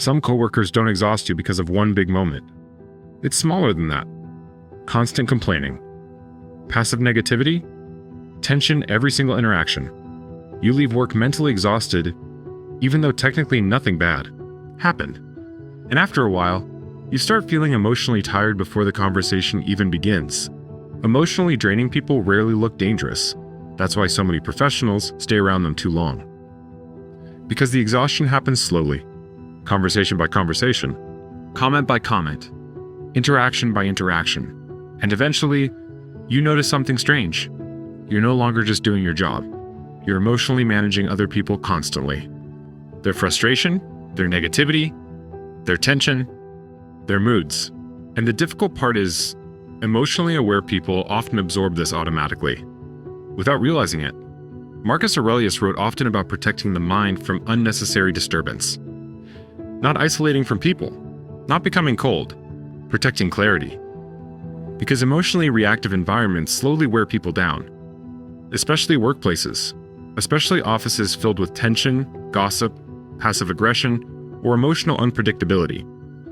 Some coworkers don't exhaust you because of one big moment. It's smaller than that. Constant complaining. Passive negativity. Tension every single interaction. You leave work mentally exhausted, even though technically nothing bad happened. And after a while, you start feeling emotionally tired before the conversation even begins. Emotionally draining people rarely look dangerous. That's why so many professionals stay around them too long. Because the exhaustion happens slowly, conversation by conversation, comment by comment, interaction by interaction, and eventually, you notice something strange. You're no longer just doing your job. You're emotionally managing other people constantly. Their frustration, their negativity, their tension, their moods. And the difficult part is, emotionally aware people often absorb this automatically, without realizing it. Marcus Aurelius wrote often about protecting the mind from unnecessary disturbance. Not isolating from people, not becoming cold, protecting clarity. Because emotionally reactive environments slowly wear people down, especially workplaces, especially offices filled with tension, gossip, passive aggression, or emotional unpredictability.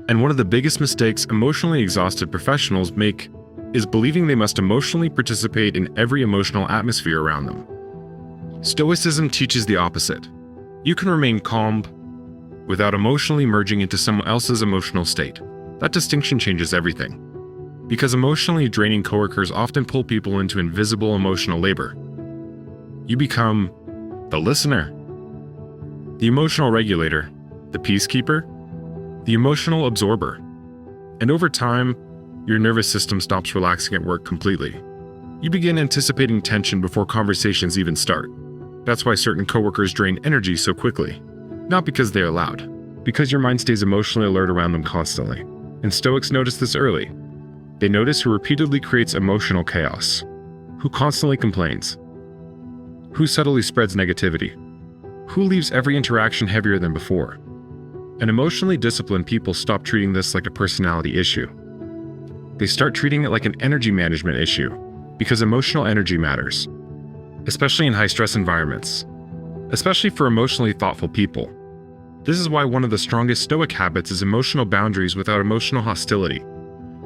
And one of the biggest mistakes emotionally exhausted professionals make is believing they must emotionally participate in every emotional atmosphere around them. Stoicism teaches the opposite. You can remain calm without emotionally merging into someone else's emotional state. That distinction changes everything. Because emotionally draining coworkers often pull people into invisible emotional labor. You become the listener, the emotional regulator, the peacekeeper, the emotional absorber. And over time, your nervous system stops relaxing at work completely. You begin anticipating tension before conversations even start. That's why certain coworkers drain energy so quickly. Not because they're loud, because your mind stays emotionally alert around them constantly. And Stoics notice this early. They notice who repeatedly creates emotional chaos, who constantly complains, who subtly spreads negativity, who leaves every interaction heavier than before. And emotionally disciplined people stop treating this like a personality issue. They start treating it like an energy management issue, because emotional energy matters, especially in high-stress environments, especially for emotionally thoughtful people. This is why one of the strongest Stoic habits is emotional boundaries without emotional hostility.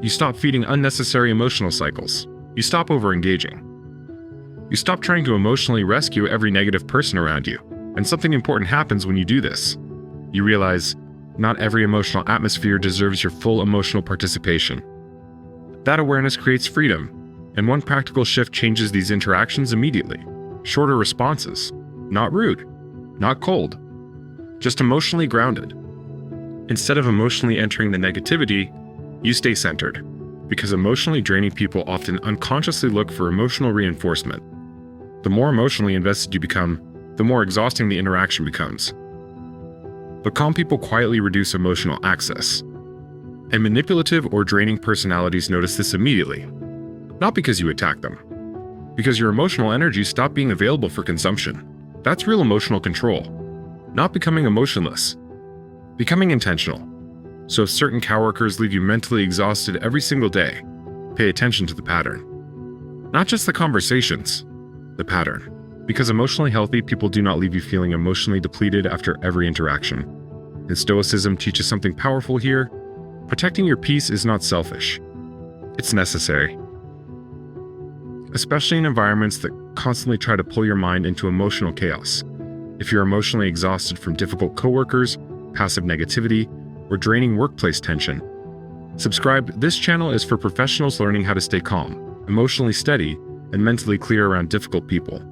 You stop feeding unnecessary emotional cycles. You stop over-engaging. You stop trying to emotionally rescue every negative person around you. And something important happens when you do this. You realize not every emotional atmosphere deserves your full emotional participation. That awareness creates freedom, and one practical shift changes these interactions immediately. Shorter responses, not rude, not cold, just emotionally grounded. Instead of emotionally entering the negativity, you stay centered, because emotionally draining people often unconsciously look for emotional reinforcement. The more emotionally invested you become, the more exhausting the interaction becomes. But calm people quietly reduce emotional access. And manipulative or draining personalities notice this immediately. Not because you attack them, because your emotional energy stopped being available for consumption. That's real emotional control. Not becoming emotionless, becoming intentional. So if certain coworkers leave you mentally exhausted every single day, pay attention to the pattern. Not just the conversations, the pattern. Because emotionally healthy people do not leave you feeling emotionally depleted after every interaction. And Stoicism teaches something powerful here. Protecting your peace is not selfish. It's necessary. Especially in environments that constantly try to pull your mind into emotional chaos. If you're emotionally exhausted from difficult coworkers, passive negativity, or draining workplace tension, subscribe. This channel is for professionals learning how to stay calm, emotionally steady, and mentally clear around difficult people.